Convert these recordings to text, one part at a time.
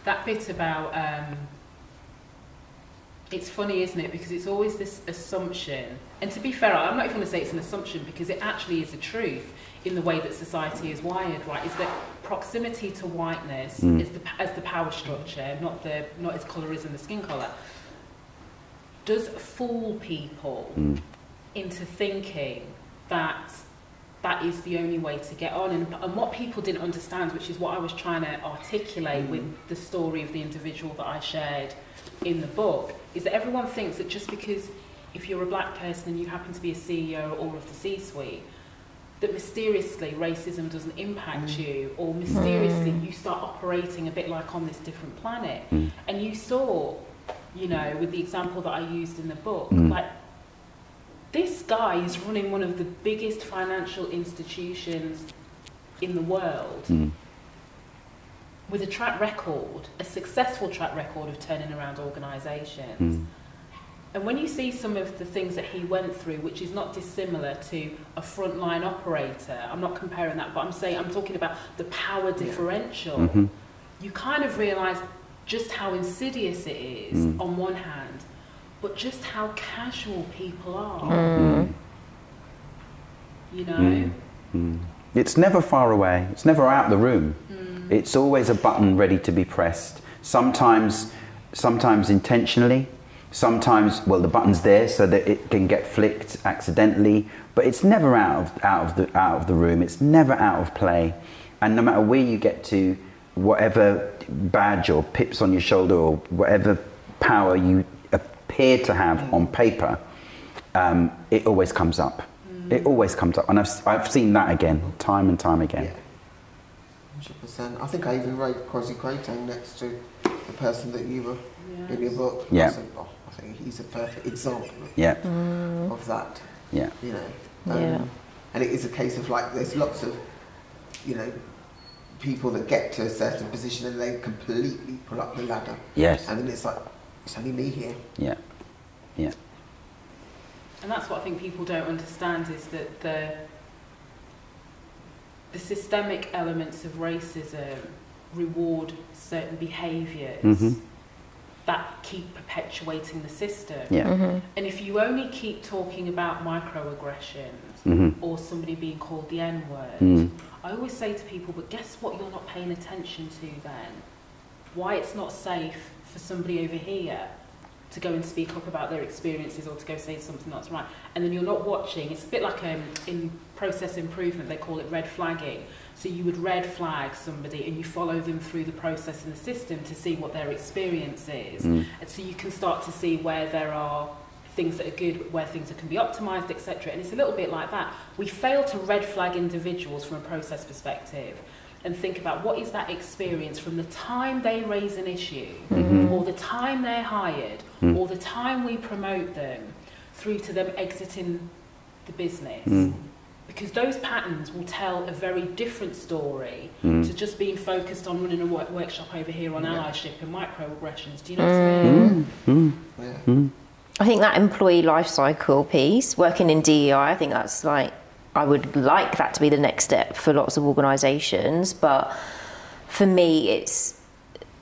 That bit about, it's funny, isn't it? Because it's always this assumption, and to be fair, I'm not even going to say it's an assumption because it actually is a truth in the way that society is wired, right? Is that proximity to whiteness is as the power structure, not its colorism, the skin colour, does fool people into thinking that that is the only way to get on. And what people didn't understand, which is what I was trying to articulate with the story of the individual that I shared in the book, is that everyone thinks that just because if you're a black person and you happen to be a CEO or of the C-suite, that mysteriously racism doesn't impact you, or mysteriously you start operating a bit like on this different planet. And you saw, you know, with the example that I used in the book, like, this guy is running one of the biggest financial institutions in the world with a track record, a successful track record of turning around organisations. And when you see some of the things that he went through, which is not dissimilar to a frontline operator, I'm not comparing that, but I'm talking about the power differential, you kind of realise just how insidious it is on one hand, but just how casual people are. You know? It's never far away. It's never out the room. It's always a button ready to be pressed. Sometimes intentionally. Sometimes, well, the button's there so that it can get flicked accidentally, but it's never out of the room. It's never out of play. And no matter where you get to, whatever badge or pips on your shoulder or whatever power you appear to have on paper, it always comes up. It always comes up, and I've seen that again, time and time again. 100%. I think I even wrote Kwasi Kwarteng next to the person that you were in your book. Yeah. I think he's a perfect example of that. Yeah. You know. And it is a case of, like, there's lots of, you know, people that get to a certain position and they completely pull up the ladder. Yes. And then it's like, it's only me here. Yeah. Yeah. And that's what I think people don't understand, is that the systemic elements of racism reward certain behaviours that keep perpetuating the system. Yeah. And if you only keep talking about microaggressions or somebody being called the N-word, I always say to people, but guess what you're not paying attention to then? Why it's not safe for somebody over here to go and speak up about their experiences or to go say something that's right. And then you're not watching. It's a bit like in process improvement, they call it red flagging. So you would red flag somebody and you follow them through the process and the system to see what their experience is. And so you can start to see where there are things that are good, where things that can be optimised, etc. And it's a little bit like that. We fail to red flag individuals from a process perspective and think about what is that experience from the time they raise an issue or the time they're hired or the time we promote them through to them exiting the business. Because those patterns will tell a very different story to just being focused on running a workshop over here on allyship and microaggressions. Do you know what I mean? I think that employee life cycle piece, working in DEI, I think that's like, I would like that to be the next step for lots of organisations, but for me, it's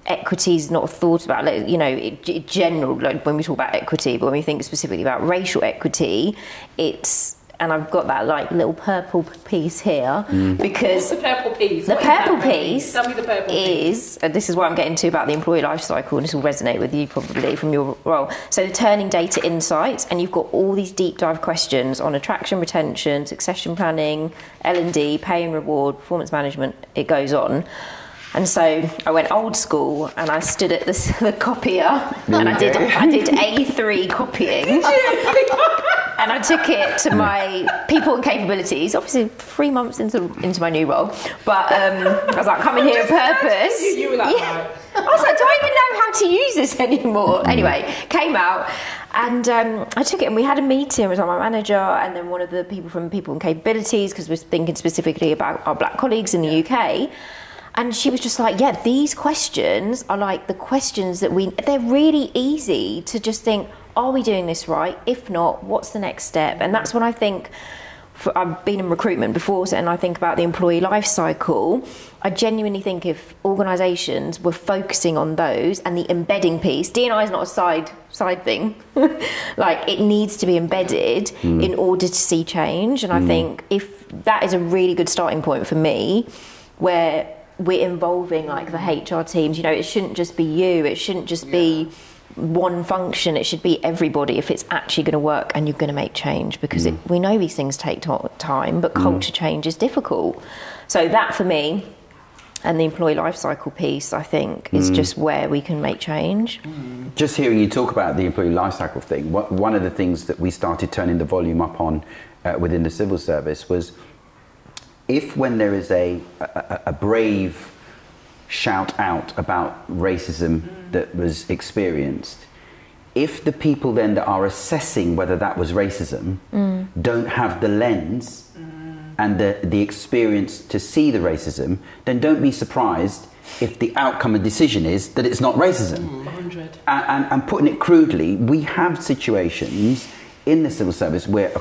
equity is not thought about, like, you know, in general, like when we talk about equity, but when we think specifically about racial equity, it's, and I've got that like little purple piece here because what's the purple piece? The purple piece Tell me the purple is, and this is what I'm getting to about the employee life cycle, and this will resonate with you probably from your role. So turning data insights, and you've got all these deep dive questions on attraction, retention, succession planning, L&D, pay and reward, performance management, it goes on. And so I went old school and I stood at the copier and I did A3 copying. And I took it to my people and capabilities, obviously 3 months into my new role. But I was like, come in here on purpose. You were like, right. I was like, do I even know how to use this anymore? Anyway, came out and I took it and we had a meeting. It was like my manager and then one of the people from people and capabilities, because we're thinking specifically about our black colleagues in the UK. And she was just like, yeah, these questions are like the questions that they're really easy to just think, are we doing this right? If not, what's the next step? And that's when I think I've been in recruitment before, and I think about the employee life cycle. I genuinely think if organisations were focusing on those and the embedding piece, D&I is not a side thing. Like, it needs to be embedded in order to see change. And I think if that is a really good starting point for me, where we're involving like the HR teams, you know, it shouldn't just be you, it shouldn't just be one function, it should be everybody if it's actually going to work and you're going to make change, because we know these things take time, but culture change is difficult. So that for me, and the employee life cycle piece, I think, is just where we can make change. Just hearing you talk about the employee life cycle thing, one of the things that we started turning the volume up on within the civil service was, if when there is a brave shout out about racism that was experienced, if the people then that are assessing whether that was racism don't have the lens and the experience to see the racism, then don't be surprised if the outcome of decision is that it's not racism. 100. And putting it crudely, we have situations in the civil service where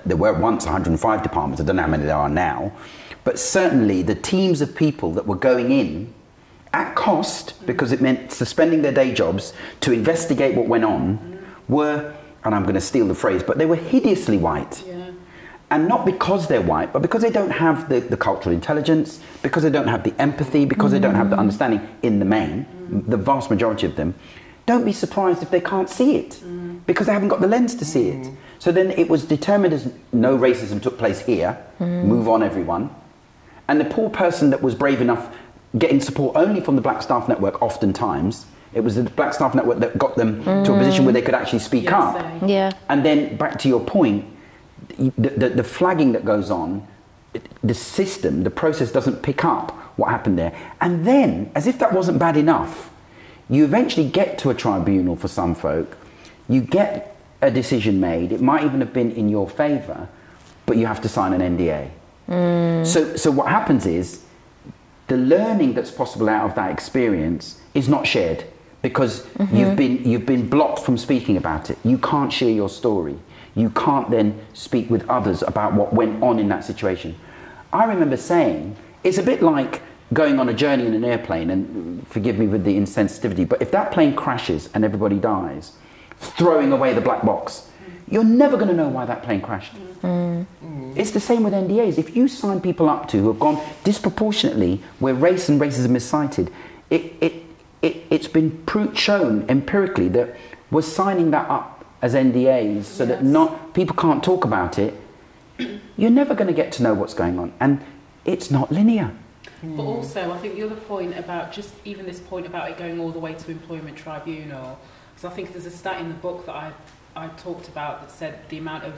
there were once 105 departments, I don't know how many there are now, but certainly the teams of people that were going in at cost, because it meant suspending their day jobs to investigate what went on, were, and I'm going to steal the phrase, but they were hideously white. Yeah. And not because they're white, but because they don't have the cultural intelligence, because they don't have the empathy, because they don't have the understanding in the main, the vast majority of them. Don't be surprised if they can't see it, because they haven't got the lens to see it. So then it was determined as no racism took place here, move on everyone. And the poor person that was brave enough getting support only from the Black Staff Network, oftentimes, it was the Black Staff Network that got them to a position where they could actually speak up. Yeah. And then back to your point, the flagging that goes on, the system, the process doesn't pick up what happened there. And then, as if that wasn't bad enough, you eventually get to a tribunal for some folk, you get a decision made, it might even have been in your favour, but you have to sign an NDA. So what happens is, the learning that's possible out of that experience is not shared, because you've been blocked from speaking about it. You can't share your story. You can't then speak with others about what went on in that situation. I remember saying, it's a bit like going on a journey in an airplane, and forgive me with the insensitivity, but if that plane crashes and everybody dies, throwing away the black box, you're never going to know why that plane crashed. It's the same with NDAs. If you sign people up to who have gone disproportionately where race and racism is cited, it's been shown empirically that we're signing that up as NDAs so that people can't talk about it. You're never going to get to know what's going on, and it's not linear. But also, I think the other point about just even this point about it going all the way to employment tribunal, because I think there's a stat in the book that I talked about that said the amount of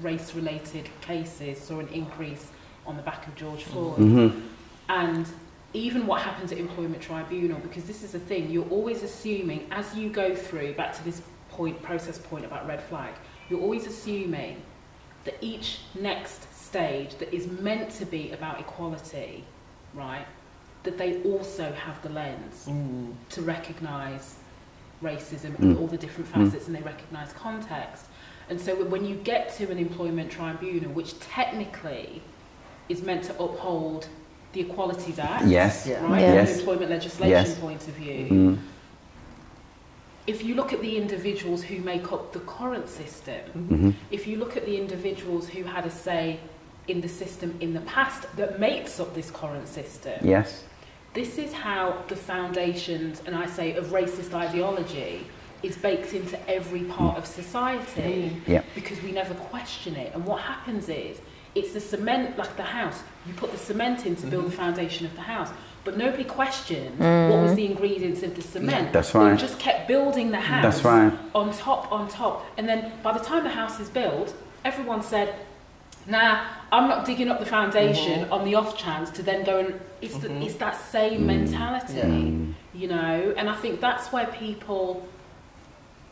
race-related cases saw an increase on the back of George Floyd. And even what happens at employment tribunal, because this is the thing, you're always assuming, as you go through, back to this process point about red flag, you're always assuming that each next stage that is meant to be about equality, right, that they also have the lens to recognise racism and all the different facets, and they recognise context. And so when you get to an employment tribunal, which technically is meant to uphold the Equalities Act, right, from an employment legislation point of view, if you look at the individuals who make up the current system, if you look at the individuals who had a say in the system in the past that makes up this current system, this is how the foundations, and I say of racist ideology, is baked into every part of society, because we never question it. And what happens is, it's the cement, like the house, you put the cement in to build the foundation of the house, but nobody questioned what was the ingredients of the cement. That's right. They just kept building the house on top, and then by the time the house is built, everyone said, nah, I'm not digging up the foundation on the off chance to then go and... It's that same mentality, you know? And I think that's where people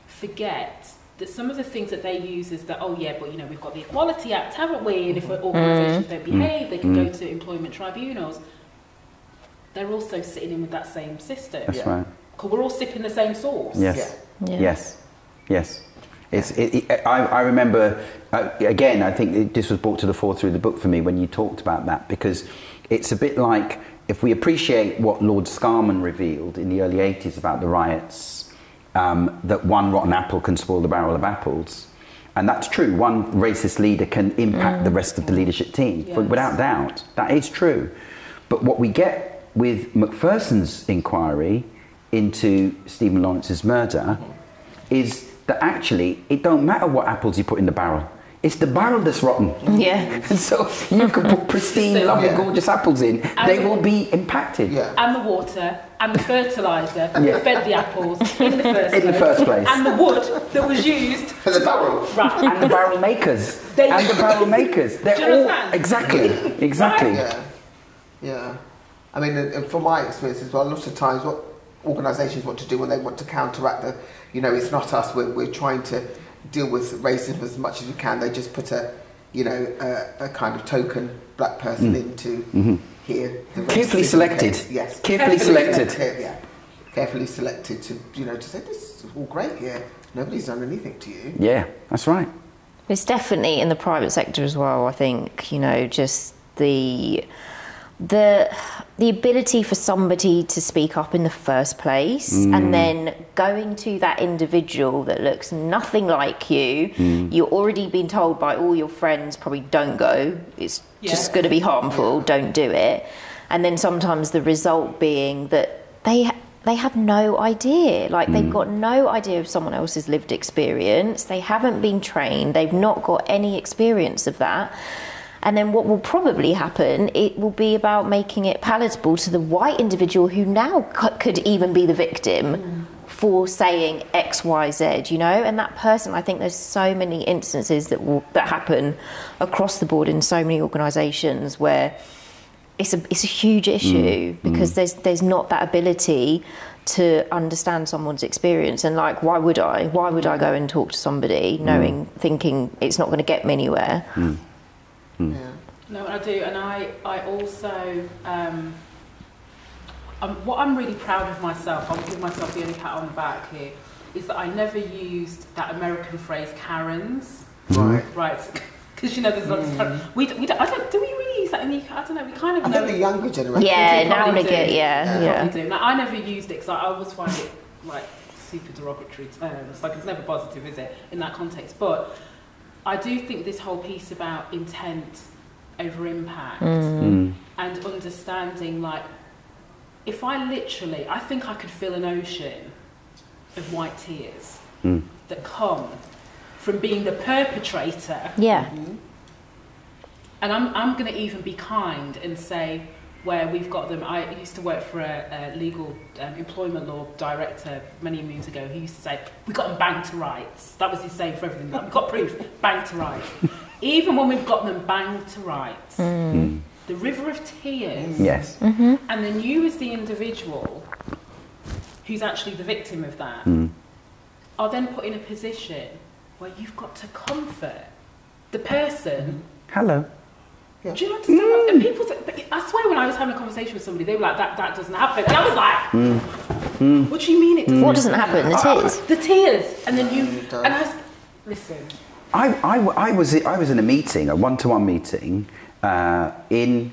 forget that some of the things that they use is that, oh yeah, but you know, we've got the Equality Act, haven't we? And if organisations don't behave, they can go to employment tribunals. They're also sitting in with that same system. That's right. Because we're all sipping the same sauce. Yes. I remember, again, I think this was brought to the fore through the book for me when you talked about that, because it's a bit like, if we appreciate what Lord Scarman revealed in the early 80s about the riots, that one rotten apple can spoil the barrel of apples. And that's true. One racist leader can impact the rest of the leadership team, without doubt. That is true. But what we get with Macpherson's inquiry into Stephen Lawrence's murder is that actually it don't matter what apples you put in the barrel. It's the barrel that's rotten. Yeah. And so you can put pristine, lovely, gorgeous apples in. And they will be impacted. Yeah. And the water and the fertiliser that fed the apples in the first place. And the wood that was used for the barrel. Right. And the barrel makers. They're all exactly. Right? Yeah. Yeah. I mean, from my experience as well, a lot of times what organisations want to do when they want to counteract the, it's not us, we're trying to deal with racism as much as we can. They just put a kind of token black person into here. Carefully selected. Case. Yes. Carefully selected. Yeah. Carefully selected to to say this is all great here. Nobody's done anything to you. Yeah, that's right. It's definitely in the private sector as well. I think just the ability for somebody to speak up in the first place, and then going to that individual that looks nothing like you, you're already been told by all your friends, probably don't go, it's just going to be harmful, don't do it. And then sometimes the result being that they have no idea, they've got no idea of someone else's lived experience, they haven't been trained, they've not got any experience of that. And then what will probably happen, it will be about making it palatable to the white individual who now could even be the victim for saying X, Y, Z, And that person, I think there's so many instances that happen across the board in so many organisations where it's a huge issue because there's not that ability to understand someone's experience. And why would I go and talk to somebody thinking it's not going to get me anywhere? Yeah. No, I do, and I also, what I'm really proud of myself, I'll give myself the only pat on the back here, is that I never used that American phrase Karens. Right. Because there's lots of do we really use that in the UK? I don't know, we kind of know. I think the younger generation. Yeah, now and again, yeah. Do. Now, I never used it because I always find it super derogatory term. It's never positive, is it, in that context? But I do think this whole piece about intent over impact and understanding, if I think I could fill an ocean of white tears that come from being the perpetrator. Yeah. And I'm going to even be kind and say, where we've got them. I used to work for a legal employment law director many moons ago. He used to say, we got them banged to rights. That was his saying for everything. We've got proof, banged to rights. Even when we've got them banged to rights, the river of tears, yes, and then you as the individual who's actually the victim of that are then put in a position where you've got to comfort the person. Hello. Yeah. Do you understand? And people, I swear, when I was having a conversation with somebody, they were like, "That doesn't happen," and I was like, "What do you mean it doesn't?" What doesn't happen? The tears. The tears, and then you and listen. I was in a meeting, a one-to-one meeting, in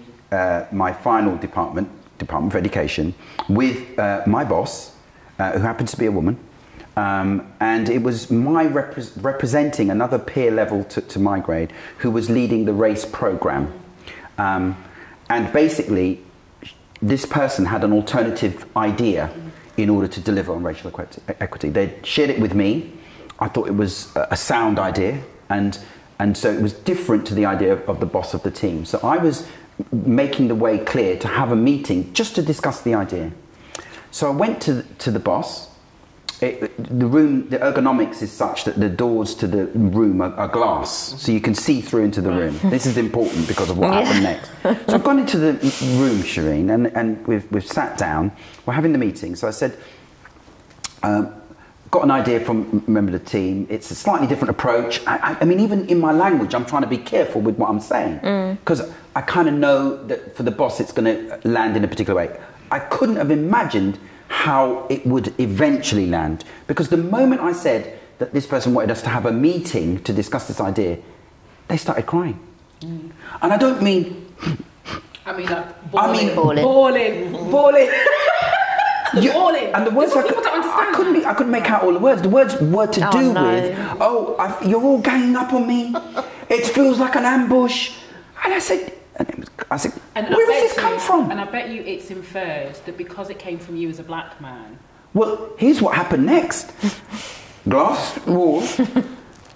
my final Department of Education, with my boss, who happens to be a woman. And it was my representing another peer level to my grade who was leading the race program. And basically, this person had an alternative idea in order to deliver on racial equity. They shared it with me. I thought it was a sound idea, and so it was different to the idea of the boss of the team. So I was making the way clear to have a meeting just to discuss the idea. So I went to the boss. The room, the ergonomics is such that the doors to the room are glass, so you can see through into the room. This is important because of what happened next. So I've gone into the room, Shereen, and we've sat down. We're having the meeting. So I said, got an idea from a member of the team. It's a slightly different approach. I mean, even in my language, I'm trying to be careful with what I'm saying because I kind of know that for the boss, it's going to land in a particular way. I couldn't have imagined how it would eventually land, because the moment I said that this person wanted us to have a meeting to discuss this idea, they started crying. And I don't mean... I mean, like, bawling. Bawling. And the words people don't understand. I couldn't make out all the words. The words were to do with, you're all ganging up on me. It feels like an ambush. And I said, where does this come from? And I bet you it's inferred that because it came from you as a black man. Well, here's what happened next. Glass wall,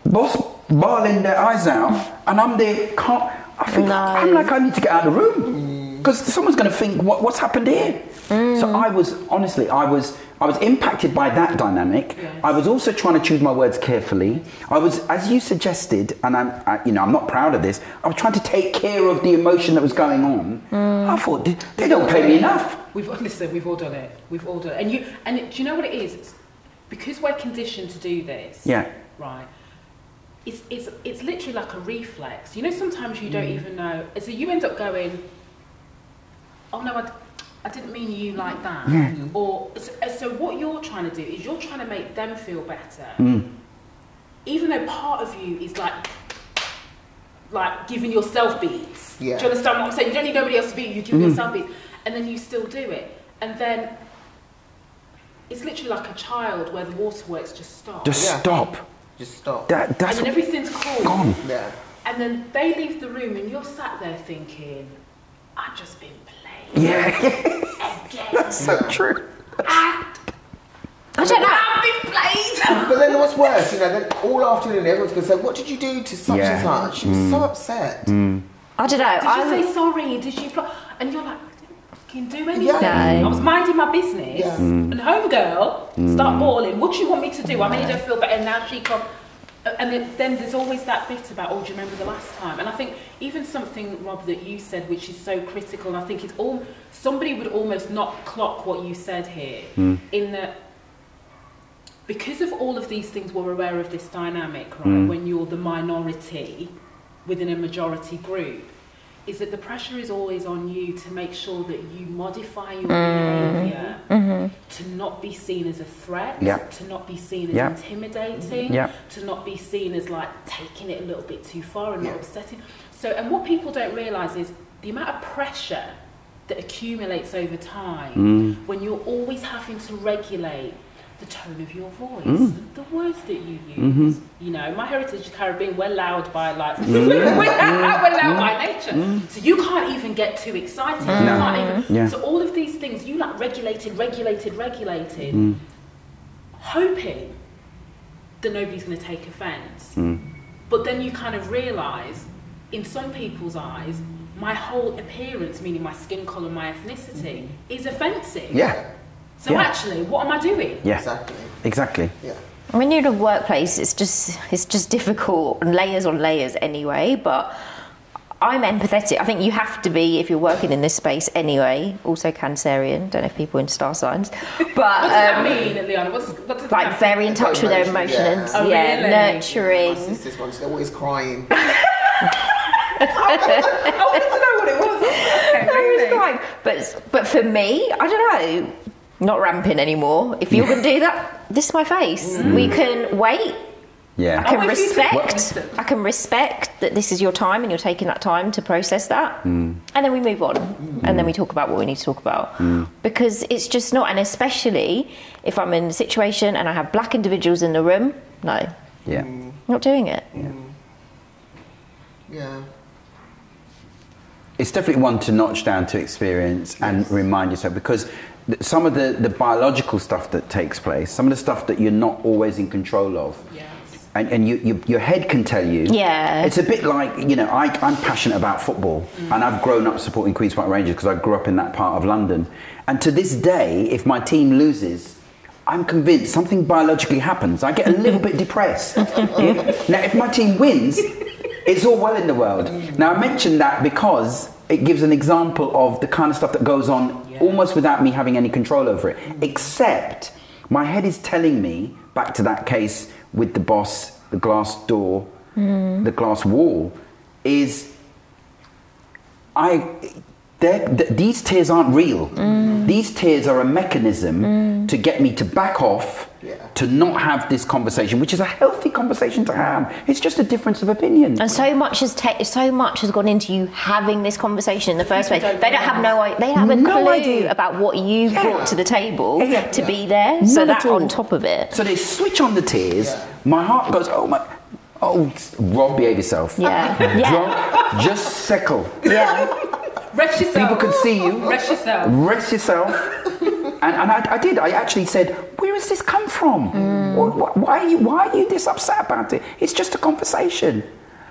boss bawling their eyes out, and I'm there. I'm like, I need to get out of the room because someone's going to think, what's happened here? So I was impacted by that dynamic. Yes. I was also trying to choose my words carefully. I was, as you suggested, and I'm not proud of this, I was trying to take care of the emotion that was going on. I thought, they don't pay me enough. We've all done it. We've all done it. And do you know what it is? It's because we're conditioned to do this. Yeah. Right. It's literally like a reflex. You know, sometimes you don't even know. So you end up going, oh no, I didn't mean you like that. Yeah. Or so what you're trying to do is you're trying to make them feel better. Even though part of you is like giving yourself beats. Yeah. Do you understand what I'm saying? You don't need nobody else to beat you, you give yourself beats. And then you still do it. And then it's literally like a child where the waterworks just stop. Stop. Just stop. And then everything's cool. Gone. Yeah. And then they leave the room and you're sat there thinking, I've just been played. Yeah. Again. That's so true. I don't know. I've been played. But then what's worse, then all afternoon everyone's going to say, what did you do to such and such? She was so upset. I don't know. Did you say sorry? Did you... And you're like, I didn't fucking do anything. Yeah. I was minding my business. Yeah. And homegirl start bawling. What do you want me to do? I made her feel better. And now she come... And then there's always that bit about, do you remember the last time? And I think even something, Rob, that you said, which is so critical, and I think it's all... Somebody would almost not clock what you said here, in that because of all of these things, we're aware of this dynamic, right? When you're the minority within a majority group, is that the pressure is always on you to make sure that you modify your behaviour to not be seen as a threat, to not be seen as intimidating, to not be seen as like taking it a little bit too far and not upsetting. So, and what people don't realise is the amount of pressure that accumulates over time when you're always having to regulate the tone of your voice, the words that you use. You know, my heritage is Caribbean, we're loud by like, we're loud by nature. So you can't even get too excited. You can't even, so all of these things, you like regulated, hoping that nobody's going to take offence. But then you kind of realise, in some people's eyes, my whole appearance, meaning my skin colour, my ethnicity, is offensive. Yeah. So actually, what am I doing? Yeah. Exactly. Yeah. When you're in a workplace, it's just difficult, and layers on layers anyway, but I'm empathetic. I think you have to be if you're working in this space anyway. Also Cancerian, don't know if people in star signs. But what does that mean, Leana? What does like very in touch with their emotions, really? Nurturing. My sister's one, they're always crying. I wanted to know what it was. Okay, really? Crying. But for me, I don't know. Not ramping anymore. If you're going to do that, this is my face. We can wait. Yeah. I can respect that this is your time and you're taking that time to process that. And then we move on. And then we talk about what we need to talk about. Because it's just not, and especially if I'm in a situation and I have black individuals in the room, no. Yeah. Not doing it. Yeah. It's definitely one to notch down to experience and remind yourself, because some of the biological stuff that takes place, some of the stuff that you're not always in control of, and your head can tell you. Yeah. It's a bit like, I'm passionate about football, and I've grown up supporting Queen's Park Rangers because I grew up in that part of London. And to this day, if my team loses, I'm convinced something biologically happens. I get a little bit depressed. Now, if my team wins, it's all well in the world. Now, I mention that because it gives an example of the kind of stuff that goes on almost without me having any control over it. Except my head is telling me, back to that case with the boss, the glass door, the glass wall, is these tears aren't real. These tears are a mechanism to get me to back off to not have this conversation, which is a healthy conversation to have. It's just a difference of opinion. And so much has gone into you having this conversation in the first place. They don't have a clue idea about what you brought to the table to be there. So that on top of it. So they switch on the tears. My heart goes, Rob, behave yourself. Yeah. Just settle. Yeah. Rest yourself. People can see you. Rest yourself. Rest yourself. And I did. I actually said, where has this come from? Why are you this upset about it? It's just a conversation.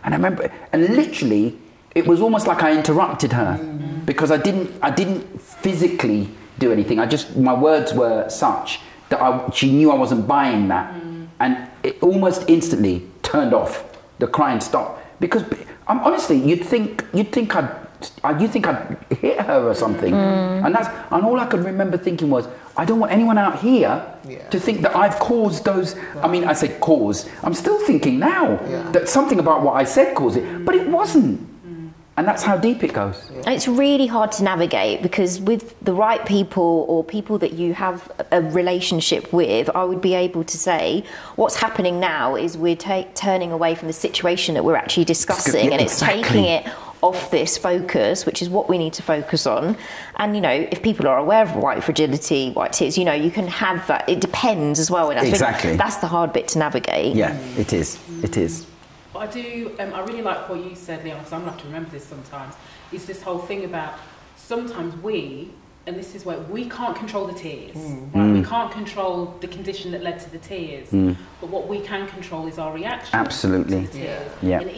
And I remember, and literally, it was almost like I interrupted her because I didn't physically do anything. My words were such that she knew I wasn't buying that. And it almost instantly turned off. The crying stopped. Because honestly, you'd think I'd hit her or something. And all I could remember thinking was, I don't want anyone out here to think that I've caused those. I mean, I say cause. I'm still thinking now that something about what I said caused it, but it wasn't. And that's how deep it goes. It's really hard to navigate because with the right people or people that you have a relationship with, I would be able to say what's happening now is we're turning away from the situation that we're actually discussing, and it's taking it off this focus, which is what we need to focus on. And if people are aware of white fragility, white tears, you can have that. It depends as well. And Exactly. That's the hard bit to navigate. Yeah, it is. It is. I do. I really like what you said, Leon, because I'm going to have to remember this sometimes. Is this whole thing about sometimes and this is where we can't control the tears. Right? We can't control the condition that led to the tears. But what we can control is our reaction. Absolutely. To the tears. Yeah. And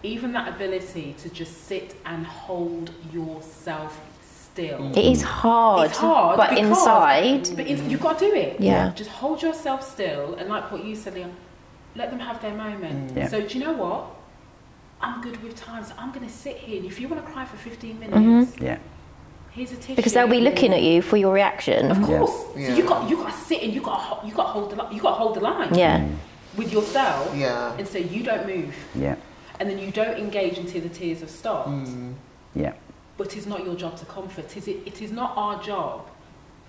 even that ability to just sit and hold yourself still. It is hard. It's hard, but inside. But you've got to do it. Yeah. Just hold yourself still, and like what you said, Leon, let them have their moment. Yeah. So do you know what? I'm good with time, so I'm going to sit here. And if you want to cry for 15 minutes, here's a tissue. Because they'll be looking at you for your reaction. Of course. So you got to sit and you got to hold the line. Yeah. With yourself. Yeah. And say you don't move. Yeah. And then you don't engage until the tears have stopped. Yeah. But it's not your job to comfort. It is not our job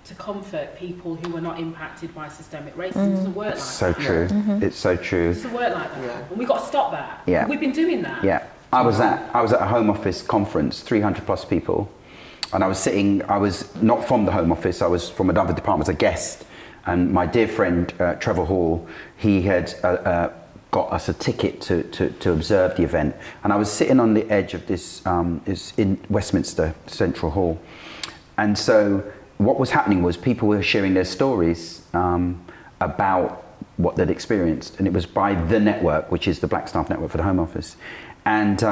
to comfort people who are not impacted by systemic racism. It doesn't work like that. So true. It's so true. It doesn't work like that. Yeah. And we've got to stop that. Yeah. We've been doing that. Yeah. I was at a Home Office conference, 300 plus people, and I was not from the Home Office, I was from another department as a guest, and my dear friend Trevor Hall, he had got us a ticket to observe the event, and I was sitting on the edge of this, is in Westminster Central Hall, and so what was happening was people were sharing their stories about what they'd experienced, and it was by the network, which is the Black Staff Network for the Home Office, and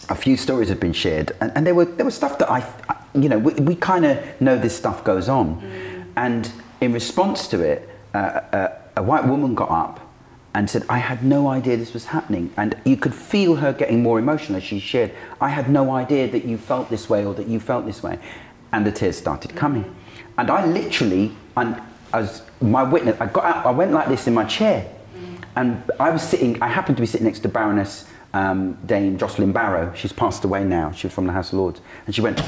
a few stories had been shared, and there was stuff that we kind of know this stuff goes on, and in response to it, a white woman got up and said, I had no idea this was happening, and you could feel her getting more emotional as she shared, I had no idea that you felt this way or that you felt this way, and the tears started coming, and I literally, as my witness, I got out, I went like this in my chair, and I happened to be sitting next to Baroness Dame Jocelyn Barrow. She's passed away now. She was from the House of Lords. And she went,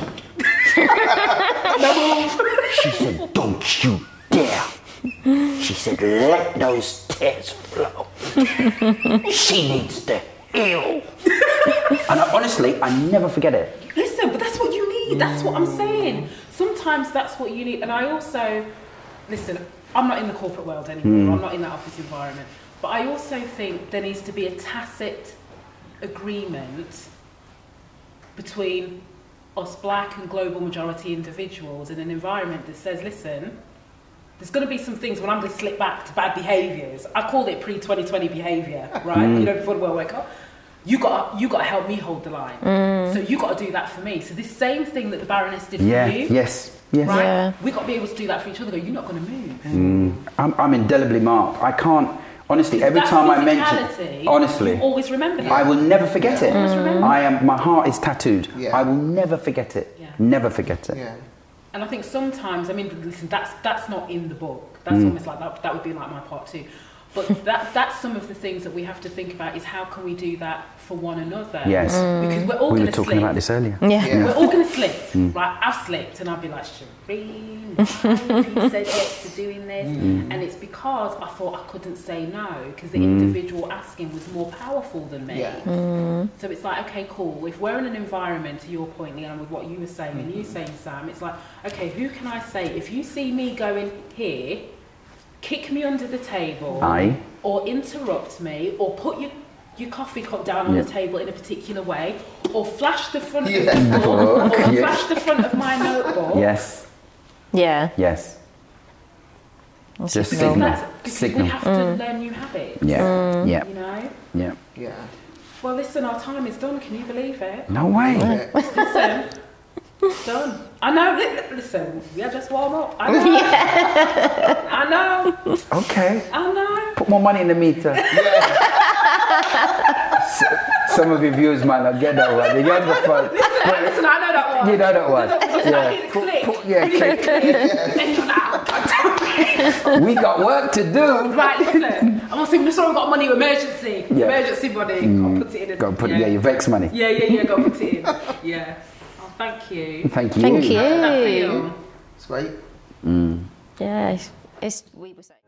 she said, don't you dare. She said, let those tears flow. She needs to heal. And honestly, I never forget it. Listen, but that's what you need. That's what I'm saying. Sometimes that's what you need. And I also, listen, I'm not in the corporate world anymore. I'm not in that office environment. But I also think there needs to be a tacit agreement between us black and global majority individuals in an environment that says, listen, there's going to be some things when I'm going to slip back to bad behaviours. I called it pre-2020 behaviour, right? Before the World Wake Up. You got to help me hold the line. So you got to do that for me. So this same thing that the Baroness did for you, yes, right? Yeah. We got to be able to do that for each other. You're not going to move. I'm indelibly marked. I can't. Honestly, every time I mention, honestly, you always remember that. I will never forget it. Always remember. My heart is tattooed. Yeah. I will never forget it. Yeah. Never forget it. Yeah. And I think sometimes, I mean, listen, that's not in the book. That's almost like that would be like my part too. But that's some of the things that we have to think about, is how can we do that for one another? Yes. Because we're all We going were to talking slip. about this earlier. We're all going to slip. Right, I've slipped, and I'll be like, Shereen, you said yes to doing this. And it's because I thought I couldn't say no, because the individual asking was more powerful than me. So it's like, okay, cool. If we're in an environment, to your point, Leanne, with what you were saying, and you saying, Sam, it's like, okay, who can I say, if you see me going here, kick me under the table, or interrupt me, or put your coffee cup down on the table in a particular way, or flash the front of the book, or flash the front of my notebook. Yes. Yeah. Yes. Just signal. signal. We have to learn new habits. Yeah. Yeah. You know? Yeah. Yeah. Well, listen, our time is done. Can you believe it? No way. Listen, done. I know. Listen, we are just warm up. I know. I know. Okay. I know. Put more money in the meter. Some of your viewers might not get that one. They get the fun. Listen, I know that one. You know that one. Click. We got work to do. Right, listen. I'm gonna say, we've got money, emergency. Emergency money. Go put it in. Go put it, your Vex money. Yeah, go put it in. Yeah. Oh, thank you. Thank you. Thank you. How did that feel? It's great. Yeah, we were saying.